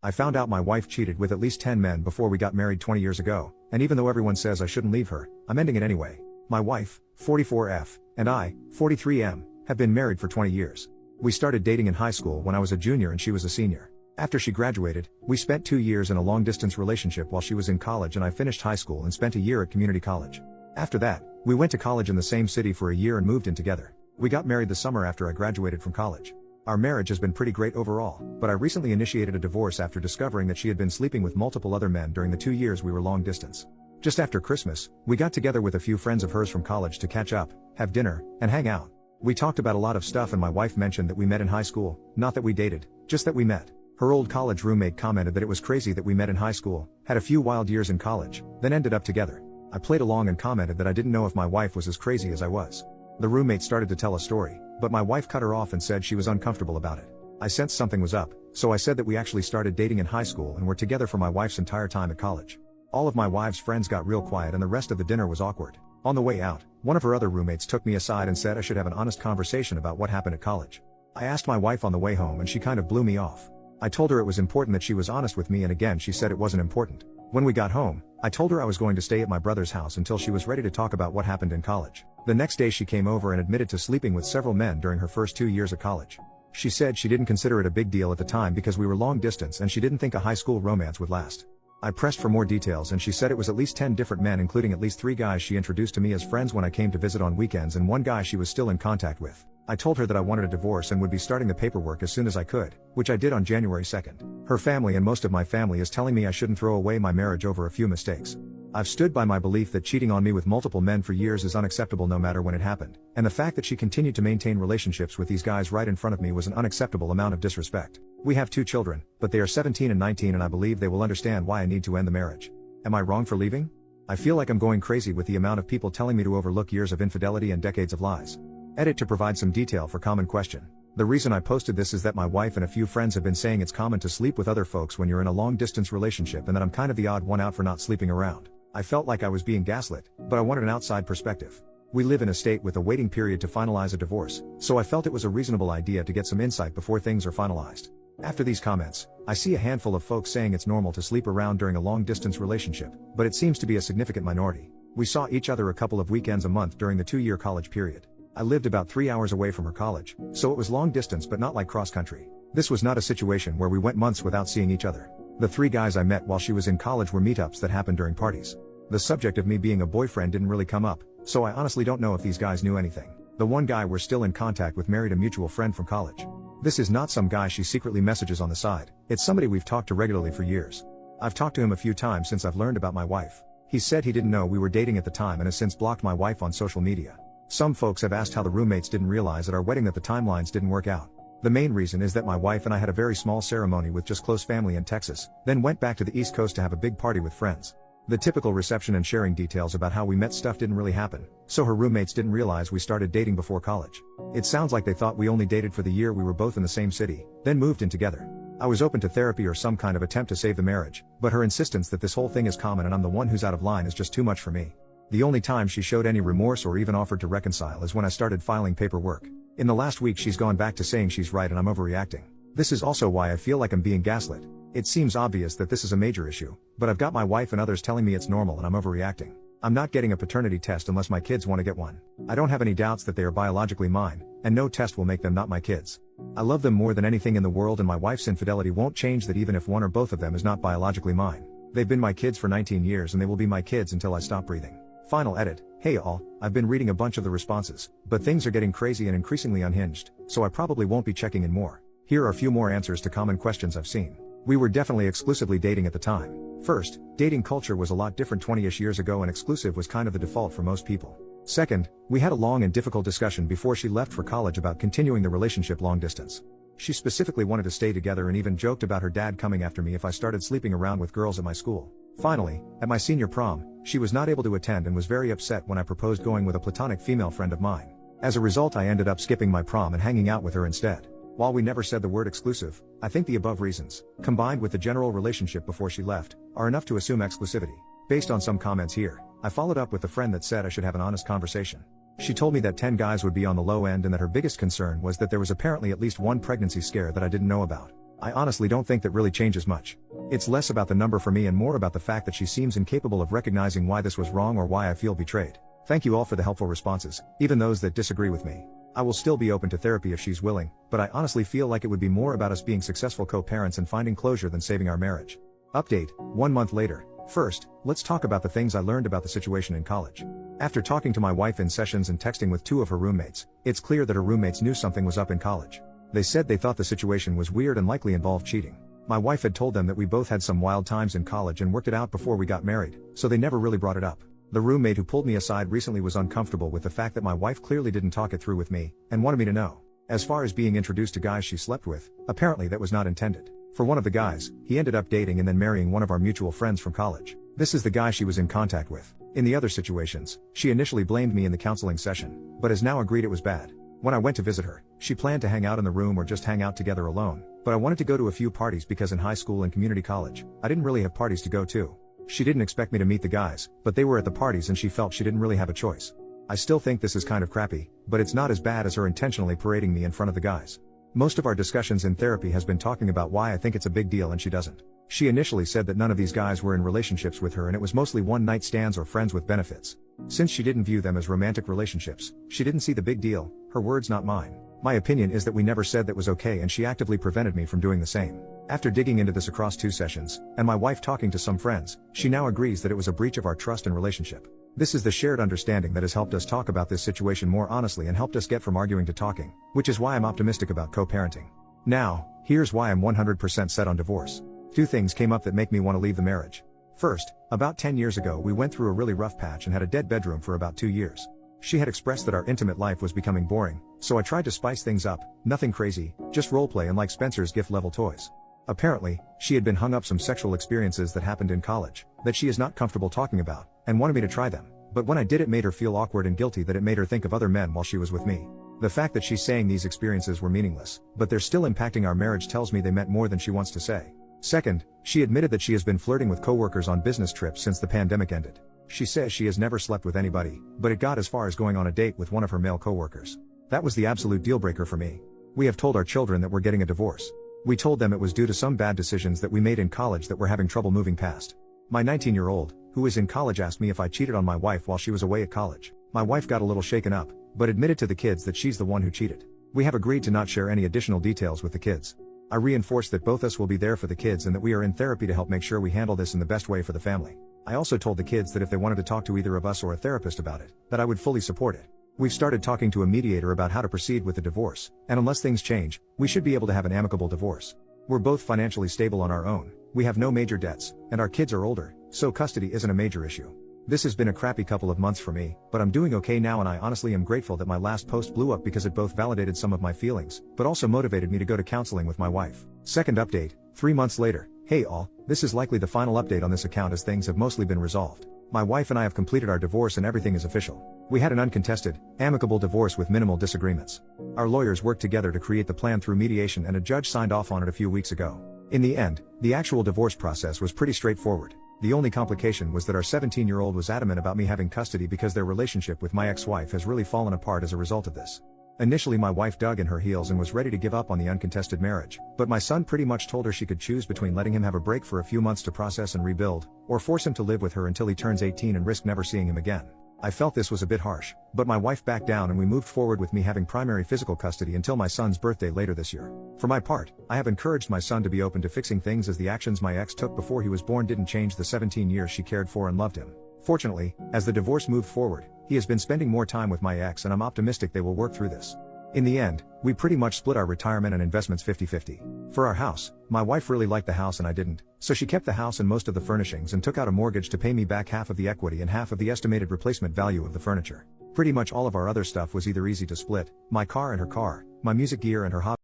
I found out my wife cheated with at least 10 men before we got married 20 years ago, and even though everyone says I shouldn't leave her, I'm ending it anyway. My wife, 44F, and I, 43M, have been married for 20 years. We started dating in high school when I was a junior and she was a senior. After she graduated, we spent 2 years in a long-distance relationship while she was in college and I finished high school and spent a year at community college. After that, we went to college in the same city for a year and moved in together. We got married the summer after I graduated from college. Our marriage has been pretty great overall, but I recently initiated a divorce after discovering that she had been sleeping with multiple other men during the 2 years we were long distance. Just after Christmas, we got together with a few friends of hers from college to catch up, have dinner, and hang out. We talked about a lot of stuff and my wife mentioned that we met in high school, not that we dated, just that we met. Her old college roommate commented that it was crazy that we met in high school, had a few wild years in college, then ended up together. I played along and commented that I didn't know if my wife was as crazy as I was. The roommate started to tell a story, but my wife cut her off and said she was uncomfortable about it. I sensed something was up, so I said that we actually started dating in high school and were together for my wife's entire time at college. All of my wife's friends got real quiet and the rest of the dinner was awkward. On the way out, one of her other roommates took me aside and said I should have an honest conversation about what happened at college. I asked my wife on the way home and she kind of blew me off. I told her it was important that she was honest with me and again she said it wasn't important. When we got home, I told her I was going to stay at my brother's house until she was ready to talk about what happened in college. The next day she came over and admitted to sleeping with several men during her first 2 years of college. She said she didn't consider it a big deal at the time because we were long distance and she didn't think a high school romance would last. I pressed for more details and she said it was at least 10 different men including at least 3 guys she introduced to me as friends when I came to visit on weekends and 1 guy she was still in contact with. I told her that I wanted a divorce and would be starting the paperwork as soon as I could, which I did on January 2nd. Her family and most of my family is telling me I shouldn't throw away my marriage over a few mistakes. I've stood by my belief that cheating on me with multiple men for years is unacceptable no matter when it happened, and the fact that she continued to maintain relationships with these guys right in front of me was an unacceptable amount of disrespect. We have 2 children, but they are 17 and 19 and I believe they will understand why I need to end the marriage. Am I wrong for leaving? I feel like I'm going crazy with the amount of people telling me to overlook years of infidelity and decades of lies. Edit to provide some detail for common question. The reason I posted this is that my wife and a few friends have been saying it's common to sleep with other folks when you're in a long distance relationship and that I'm kind of the odd one out for not sleeping around. I felt like I was being gaslit, but I wanted an outside perspective. We live in a state with a waiting period to finalize a divorce, so I felt it was a reasonable idea to get some insight before things are finalized. After these comments, I see a handful of folks saying it's normal to sleep around during a long distance relationship, but it seems to be a significant minority. We saw each other a couple of weekends a month during the 2-year college period. I lived about 3 hours away from her college, so it was long distance but not like cross country. This was not a situation where we went months without seeing each other. The 3 guys I met while she was in college were meetups that happened during parties. The subject of me being a boyfriend didn't really come up, so I honestly don't know if these guys knew anything. The 1 guy we're still in contact with married a mutual friend from college. This is not some guy she secretly messages on the side, it's somebody we've talked to regularly for years. I've talked to him a few times since I've learned about my wife. He said he didn't know we were dating at the time and has since blocked my wife on social media. Some folks have asked how the roommates didn't realize at our wedding that the timelines didn't work out. The main reason is that my wife and I had a very small ceremony with just close family in Texas, then went back to the East Coast to have a big party with friends. The typical reception and sharing details about how we met stuff didn't really happen, so her roommates didn't realize we started dating before college. It sounds like they thought we only dated for the year we were both in the same city, then moved in together. I was open to therapy or some kind of attempt to save the marriage, but her insistence that this whole thing is common and I'm the one who's out of line is just too much for me. The only time she showed any remorse or even offered to reconcile is when I started filing paperwork. In the last week she's gone back to saying she's right and I'm overreacting. This is also why I feel like I'm being gaslit. It seems obvious that this is a major issue, but I've got my wife and others telling me it's normal and I'm overreacting. I'm not getting a paternity test unless my kids want to get one. I don't have any doubts that they are biologically mine, and no test will make them not my kids. I love them more than anything in the world and my wife's infidelity won't change that even if one or both of them is not biologically mine. They've been my kids for 19 years and they will be my kids until I stop breathing. Final edit. Hey all, I've been reading a bunch of the responses, but things are getting crazy and increasingly unhinged, so I probably won't be checking in more. Here are a few more answers to common questions I've seen. We were definitely exclusively dating at the time. First, dating culture was a lot different 20-ish years ago and exclusive was kind of the default for most people. Second, we had a long and difficult discussion before she left for college about continuing the relationship long distance. She specifically wanted to stay together and even joked about her dad coming after me if I started sleeping around with girls at my school. Finally, at my senior prom, she was not able to attend and was very upset when I proposed going with a platonic female friend of mine. As a result, I ended up skipping my prom and hanging out with her instead. While we never said the word exclusive, I think the above reasons, combined with the general relationship before she left, are enough to assume exclusivity. Based on some comments here, I followed up with a friend that said I should have an honest conversation. She told me that 10 guys would be on the low end and that her biggest concern was that there was apparently at least one pregnancy scare that I didn't know about. I honestly don't think that really changes much. It's less about the number for me and more about the fact that she seems incapable of recognizing why this was wrong or why I feel betrayed. Thank you all for the helpful responses, even those that disagree with me. I will still be open to therapy if she's willing, but I honestly feel like it would be more about us being successful co-parents and finding closure than saving our marriage. Update, 1 month later. First, let's talk about the things I learned about the situation in college. After talking to my wife in sessions and texting with 2 of her roommates, it's clear that her roommates knew something was up in college. They said they thought the situation was weird and likely involved cheating. My wife had told them that we both had some wild times in college and worked it out before we got married, so they never really brought it up. The roommate who pulled me aside recently was uncomfortable with the fact that my wife clearly didn't talk it through with me, and wanted me to know. As far as being introduced to guys she slept with, apparently that was not intended. For one of the guys, he ended up dating and then marrying one of our mutual friends from college. This is the guy she was in contact with. In the other situations, she initially blamed me in the counseling session, but has now agreed it was bad. When I went to visit her, she planned to hang out in the room or just hang out together alone, but I wanted to go to a few parties because in high school and community college, I didn't really have parties to go to. She didn't expect me to meet the guys, but they were at the parties and she felt she didn't really have a choice. I still think this is kind of crappy, but it's not as bad as her intentionally parading me in front of the guys. Most of our discussions in therapy has been talking about why I think it's a big deal and she doesn't. She initially said that none of these guys were in relationships with her and it was mostly one-night stands or friends with benefits. Since she didn't view them as romantic relationships, she didn't see the big deal, her words not mine. My opinion is that we never said that was okay and she actively prevented me from doing the same. After digging into this across 2 sessions, and my wife talking to some friends, she now agrees that it was a breach of our trust and relationship. This is the shared understanding that has helped us talk about this situation more honestly and helped us get from arguing to talking, which is why I'm optimistic about co-parenting. Now, here's why I'm 100% set on divorce. 2 things came up that make me want to leave the marriage. First, about 10 years ago we went through a really rough patch and had a dead bedroom for about 2 years. She had expressed that our intimate life was becoming boring, so I tried to spice things up, nothing crazy, just roleplay and like Spencer's gift level toys. Apparently, she had been hung up some sexual experiences that happened in college, that she is not comfortable talking about, and wanted me to try them, but when I did it made her feel awkward and guilty that it made her think of other men while she was with me. The fact that she's saying these experiences were meaningless, but they're still impacting our marriage tells me they meant more than she wants to say. Second, she admitted that she has been flirting with coworkers on business trips since the pandemic ended. She says she has never slept with anybody, but it got as far as going on a date with one of her male coworkers. That was the absolute deal breaker for me. We have told our children that we're getting a divorce. We told them it was due to some bad decisions that we made in college that we're having trouble moving past. My 19-year-old, who is in college, asked me if I cheated on my wife while she was away at college. My wife got a little shaken up, but admitted to the kids that she's the one who cheated. We have agreed to not share any additional details with the kids. I reinforced that both us will be there for the kids and that we are in therapy to help make sure we handle this in the best way for the family. I also told the kids that if they wanted to talk to either of us or a therapist about it, that I would fully support it. We've started talking to a mediator about how to proceed with the divorce, and unless things change, we should be able to have an amicable divorce. We're both financially stable on our own, we have no major debts, and our kids are older, so custody isn't a major issue. This has been a crappy couple of months for me, but I'm doing okay now and I honestly am grateful that my last post blew up because it both validated some of my feelings, but also motivated me to go to counseling with my wife. Second update, 3 months later. Hey all, this is likely the final update on this account as things have mostly been resolved. My wife and I have completed our divorce and everything is official. We had an uncontested, amicable divorce with minimal disagreements. Our lawyers worked together to create the plan through mediation and a judge signed off on it a few weeks ago. In the end, the actual divorce process was pretty straightforward. The only complication was that our 17-year-old was adamant about me having custody because their relationship with my ex-wife has really fallen apart as a result of this. Initially my wife dug in her heels and was ready to give up on the uncontested marriage, but my son pretty much told her she could choose between letting him have a break for a few months to process and rebuild, or force him to live with her until he turns 18 and risk never seeing him again. I felt this was a bit harsh, but my wife backed down and we moved forward with me having primary physical custody until my son's birthday later this year. For my part, I have encouraged my son to be open to fixing things as the actions my ex took before he was born didn't change the 17 years she cared for and loved him. Fortunately, as the divorce moved forward, he has been spending more time with my ex and I'm optimistic they will work through this. In the end, we pretty much split our retirement and investments 50-50. For our house, my wife really liked the house and I didn't, so she kept the house and most of the furnishings and took out a mortgage to pay me back half of the equity and half of the estimated replacement value of the furniture. Pretty much all of our other stuff was either easy to split, my car and her car, my music gear and her hobby.